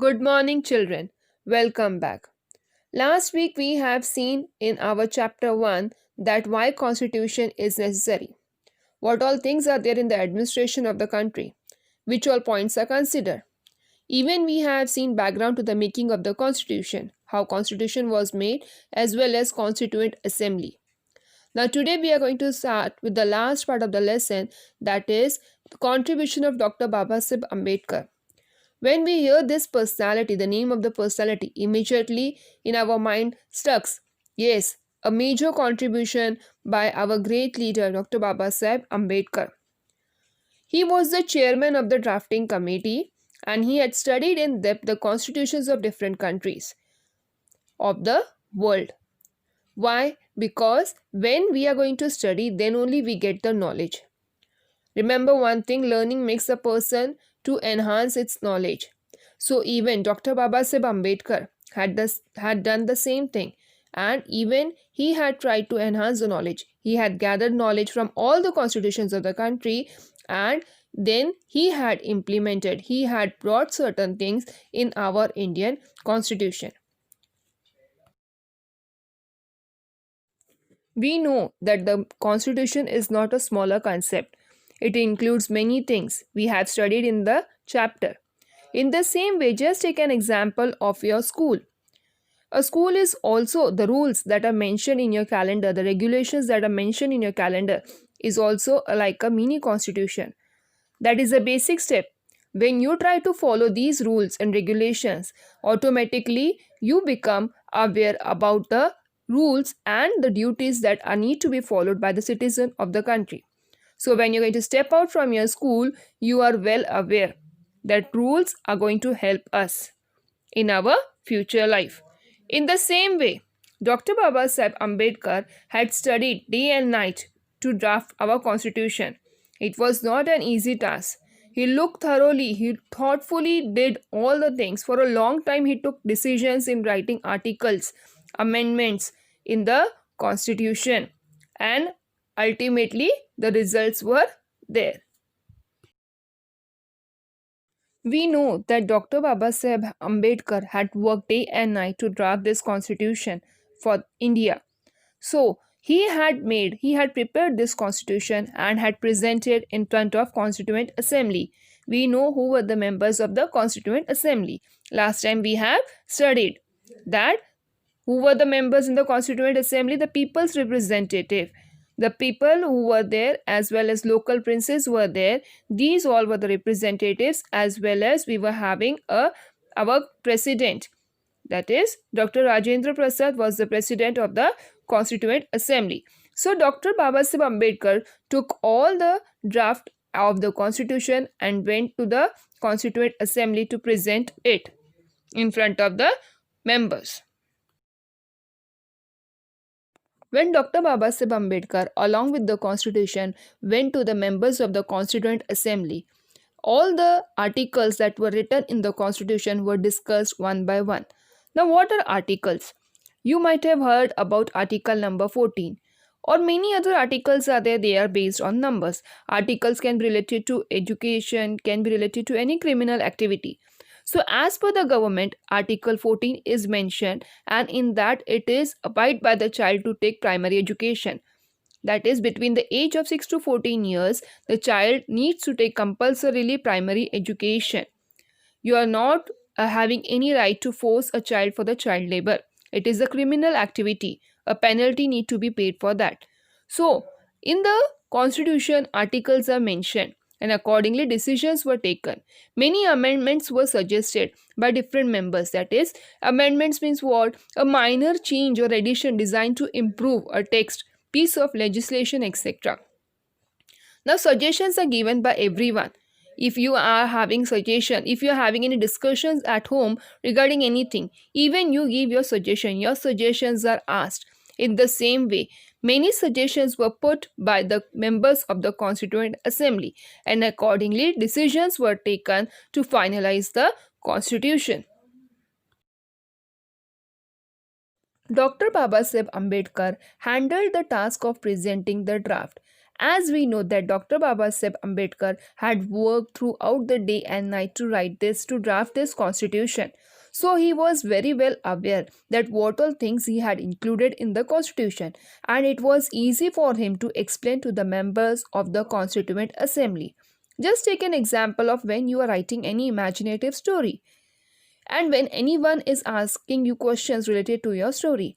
Good morning, children. Welcome back. Last week we have seen in our chapter 1 that why constitution is necessary. What all things are there in the administration of the country, which all points are considered. Even we have seen background to the making of the constitution, how constitution was made as well as constituent assembly. Now today we are going to start with the last part of the lesson, that is the contribution of Dr. Babasaheb Ambedkar. When we hear this personality, the name of the personality, immediately in our mind stucks. Yes, a major contribution by our great leader Dr. Babasaheb Ambedkar. He was the chairman of the drafting committee and he had studied in depth the constitutions of different countries of the world. Why? Because when we are going to study, then only we get the knowledge. Remember one thing, learning makes a person to enhance its knowledge. So even Dr. Babasaheb Ambedkar had done the same thing, and even he had tried to enhance the knowledge. He had gathered knowledge from all the constitutions of the country, and then he had implemented, he had brought certain things in our Indian constitution. We know that the constitution is not a smaller concept. It includes many things we have studied in the chapter. In the same way, just take an example of your school. A school is also the rules that are mentioned in your calendar, the regulations that are mentioned in your calendar is also like a mini constitution. That is a basic step. When you try to follow these rules and regulations, automatically you become aware about the rules and the duties that are need to be followed by the citizen of the country. So when you're going to step out from your school, you are well aware that rules are going to help us in our future life. In the same way, Dr. Babasaheb Ambedkar had studied day and night to draft our constitution. It was not an easy task. He looked thoroughly, he thoughtfully did all the things. For a long time, he took decisions in writing articles, amendments in the constitution, and ultimately the results were there. We know that Dr. Babasaheb Ambedkar had worked day and night to draft this constitution for India. So he had prepared this constitution and had presented in front of Constituent Assembly. We know who were the members of the Constituent Assembly. Last time we have studied that who were the members in the Constituent Assembly, the people's representative. The people who were there as well as local princes were there. These all were the representatives, as well as we were having our president. That is, Dr. Rajendra Prasad was the president of the Constituent Assembly. So Dr. Babasaheb Ambedkar took all the draft of the constitution and went to the Constituent Assembly to present it in front of the members. When Dr. Babasaheb Ambedkar, along with the Constitution, went to the members of the Constituent Assembly, all the articles that were written in the Constitution were discussed one by one. Now, what are articles? You might have heard about Article number 14, or many other articles are there, they are based on numbers. Articles can be related to education, can be related to any criminal activity. So as per the government, Article 14 is mentioned, and in that it is abide by the child to take primary education. That is, between the age of 6 to 14 years, the child needs to take compulsorily primary education. You are not having any right to force a child for the child labor. It is a criminal activity. A penalty need to be paid for that. So, in the constitution, articles are mentioned and accordingly decisions were taken. Many amendments were suggested by different members. That is, amendments means what? A minor change or addition designed to improve a text, piece of legislation, etc. Now, suggestions are given by everyone. If you are having suggestion, if you are having any discussions at home regarding anything, even you give your suggestion, your suggestions are asked. In the same way, many suggestions were put by the members of the Constituent Assembly, and accordingly decisions were taken to finalize the constitution. Dr. Babasaheb Ambedkar handled the task of presenting the draft, As we know that Dr. Babasaheb Ambedkar had worked throughout the day and night to draft this constitution. So he was very well aware that what all things he had included in the constitution, and it was easy for him to explain to the members of the Constituent Assembly. Just take an example of when you are writing any imaginative story, and when anyone is asking you questions related to your story,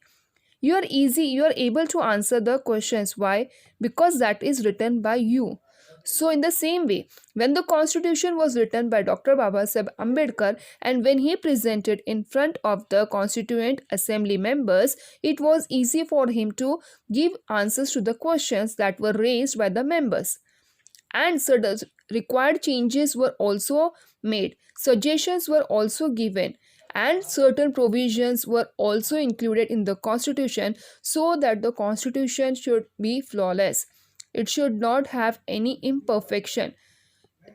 you are able to answer the questions. Why? Because that is written by you. So in the same way, when the constitution was written by Dr. Babasaheb Ambedkar and when he presented in front of the Constituent Assembly members, it was easy for him to give answers to the questions that were raised by the members. And certain required changes were also made, suggestions were also given, and certain provisions were also included in the constitution so that the constitution should be flawless. It should not have any imperfection.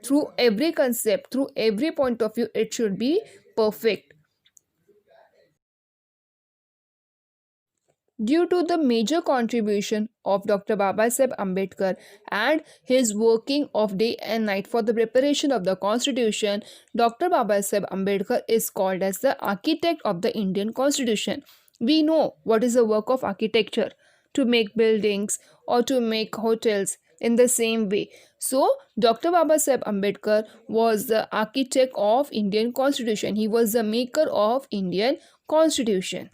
Through every concept, through every point of view, it should be perfect. Due to the major contribution of Dr. Babasaheb Ambedkar and his working of day and night for the preparation of the constitution, Dr. Babasaheb Ambedkar is called as the architect of the Indian constitution. We know what is the work of architecture, to make buildings or to make hotels in the same way. So Dr. Babasaheb Ambedkar was the architect of Indian constitution. He was the maker of Indian constitution.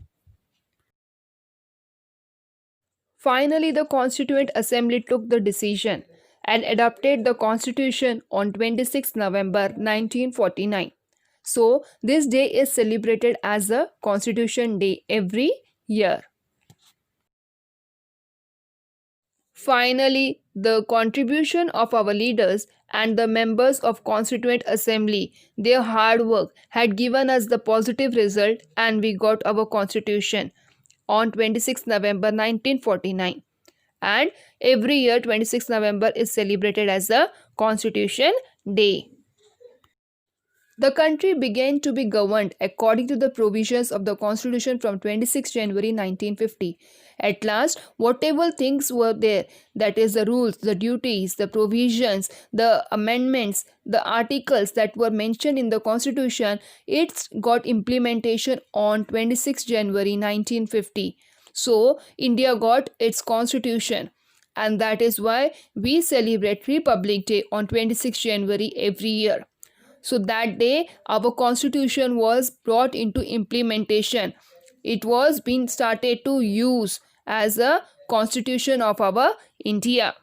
Finally, the Constituent Assembly took the decision and adopted the Constitution on 26 November 1949. So, this day is celebrated as a Constitution Day every year. Finally, the contribution of our leaders and the members of Constituent Assembly, their hard work had given us the positive result and we got our Constitution on 26 November 1949, and every year 26 November is celebrated as a Constitution Day. The country began to be governed according to the provisions of the Constitution from 26 January 1950. At last, whatever things were there, that is the rules, the duties, the provisions, the amendments, the articles that were mentioned in the Constitution, it got implementation on 26 January 1950. So, India got its Constitution, and that is why we celebrate Republic Day on 26 January every year. So that day our constitution was brought into implementation. It was being started to use as a constitution of our India.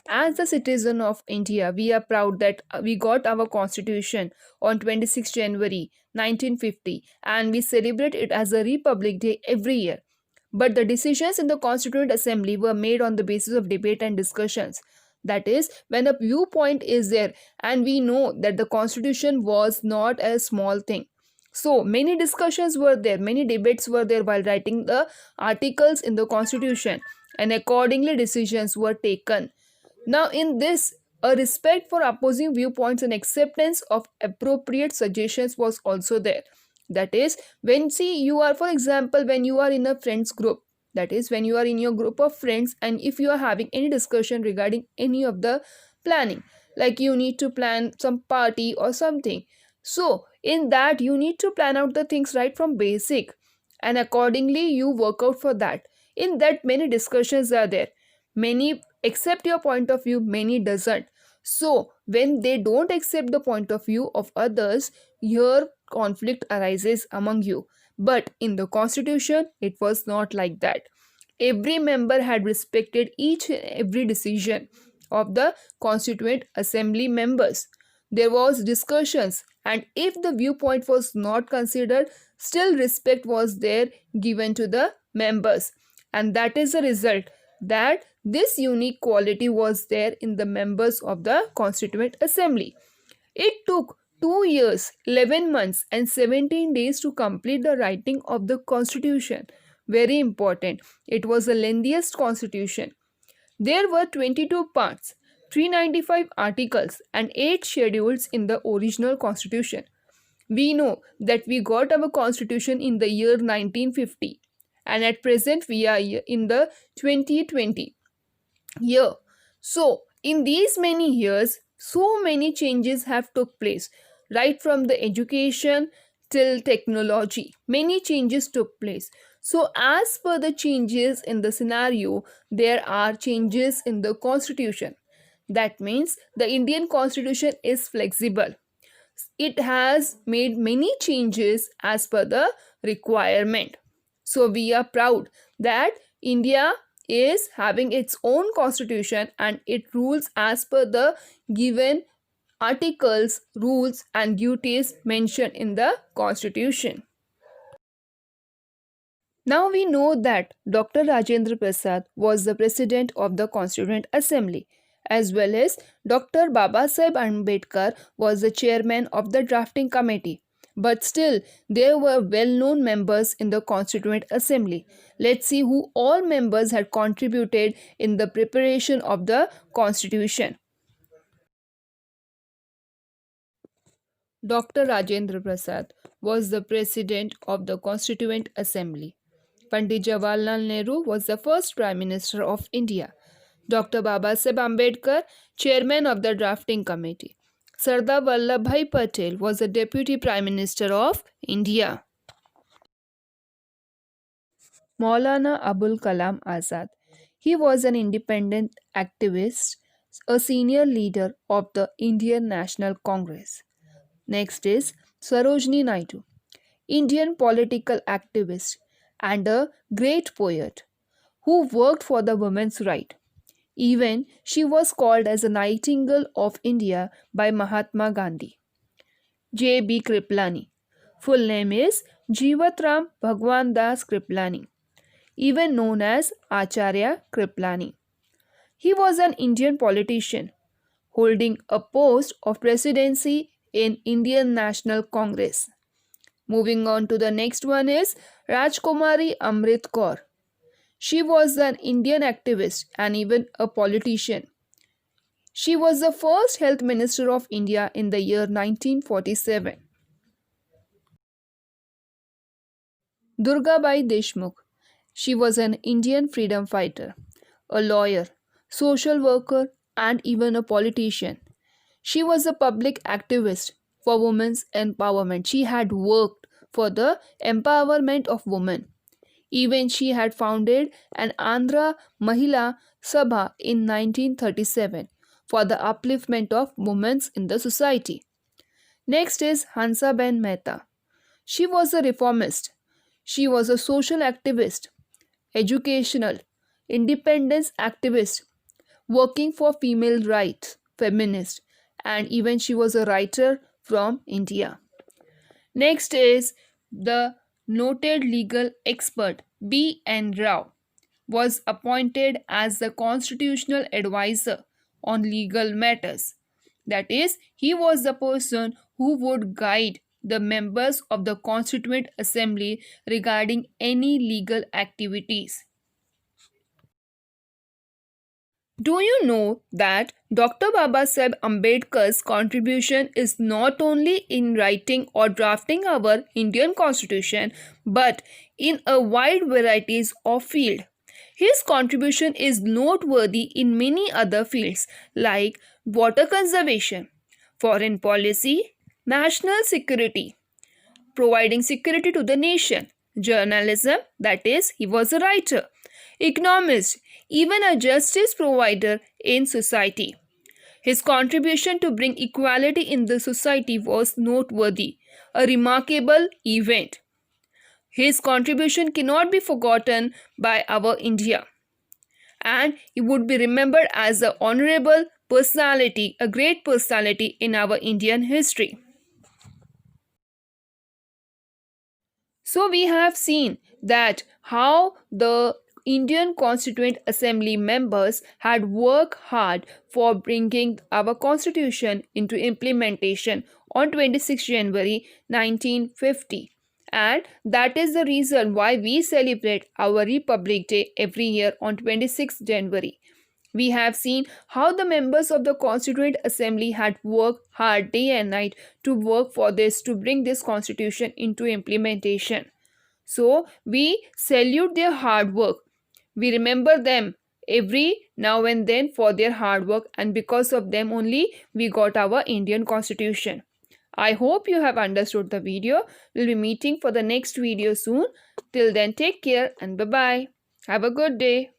As a citizen of India, we are proud that we got our constitution on 26 January 1950 and we celebrate it as a Republic Day every year. But the decisions in the Constituent Assembly were made on the basis of debate and discussions. That is, when a viewpoint is there, and we know that the constitution was not a small thing. So, many discussions were there, many debates were there while writing the articles in the constitution, and accordingly, decisions were taken. Now, in this, a respect for opposing viewpoints and acceptance of appropriate suggestions was also there. That is, when you are, for example, when you are in a friends group, that is when you are in your group of friends and if you are having any discussion regarding any of the planning, like you need to plan some party or something, so in that you need to plan out the things right from basic and accordingly you work out for that. In that many discussions are there, many accept your point of view, many doesn't. So when they don't accept the point of view of others, here conflict arises among you. But in the constitution, it was not like that. Every member had respected each and every decision of the Constituent Assembly members. There was discussions, and if the viewpoint was not considered, still respect was there given to the members. And that is the result that this unique quality was there in the members of the Constituent Assembly. It took 2 years, 11 months, and 17 days to complete the writing of the Constitution. Very important. It was the lengthiest Constitution. There were 22 parts, 395 articles, and 8 schedules in the original Constitution. We know that we got our Constitution in the year 1950, and at present we are in the 2020. year. So in these many years, so many changes have took place, right from the education till technology. Many changes took place. So as per the changes in the scenario, there are changes in the constitution. That means the Indian constitution is flexible. It has made many changes as per the requirement. So we are proud that India is having its own constitution and it rules as per the given articles, rules, and duties mentioned in the constitution. Now we know that Dr. Rajendra Prasad was the president of the Constituent Assembly, as well as Dr. Babasaheb Ambedkar was the chairman of the drafting committee. But still, there were well known members in the Constituent Assembly. Let's see who all members had contributed in the preparation of the Constitution. Dr. Rajendra Prasad was the president of the Constituent Assembly. Pandit Jawaharlal Nehru was the first Prime Minister of India. Dr. Babasaheb Ambedkar, Chairman of the Drafting Committee. Sardar Vallabhbhai Patel was the Deputy Prime Minister of India. Maulana Abul Kalam Azad. He was an independent activist, a senior leader of the Indian National Congress. Next is Sarojini Naidu, Indian political activist and a great poet who worked for the women's right. Even she was called as a Nightingale of India by Mahatma Gandhi. J. B. Kriplani. Full name is Jeevatram Bhagwan Das Kriplani, even known as Acharya Kriplani. He was an Indian politician holding a post of presidency in Indian National Congress. Moving on to the next one is Rajkumari Amrit Kaur. She was an Indian activist and even a politician. She was the first Health Minister of India in the year 1947. Durgabai Deshmukh. She was an Indian freedom fighter, a lawyer, social worker, and even a politician. She was a public activist for women's empowerment. She had worked for the empowerment of women. Even she had founded an Andhra Mahila Sabha in 1937 for the upliftment of women in the society. Next is Hansaben Mehta. She was a reformist. She was a social activist, educational, independence activist, working for female rights, feminist, and even she was a writer from India. Next is the noted legal expert B. N. Rao was appointed as the constitutional advisor on legal matters. That is, he was the person who would guide the members of the Constituent Assembly regarding any legal activities. Do you know that Dr. Babasaheb Ambedkar's contribution is not only in writing or drafting our Indian Constitution but in a wide varieties of field. His contribution is noteworthy in many other fields like water conservation, foreign policy, national security, providing security to the nation, journalism, that is, he was a writer, economist, even a justice provider in society. His contribution to bring equality in the society was noteworthy, a remarkable event. His contribution cannot be forgotten by our India, and he would be remembered as an honorable personality, a great personality in our Indian history. So we have seen that how the Indian Constituent Assembly members had worked hard for bringing our constitution into implementation on 26 January 1950. And that is the reason why we celebrate our Republic Day every year on 26 January. We have seen how the members of the Constituent Assembly had worked hard day and night to work for this, to bring this constitution into implementation. So, we salute their hard work. We remember them every now and then for their hard work, and because of them only we got our Indian Constitution. I hope you have understood the video. We'll be meeting for the next video soon. Till then, take care and bye bye. Have a good day.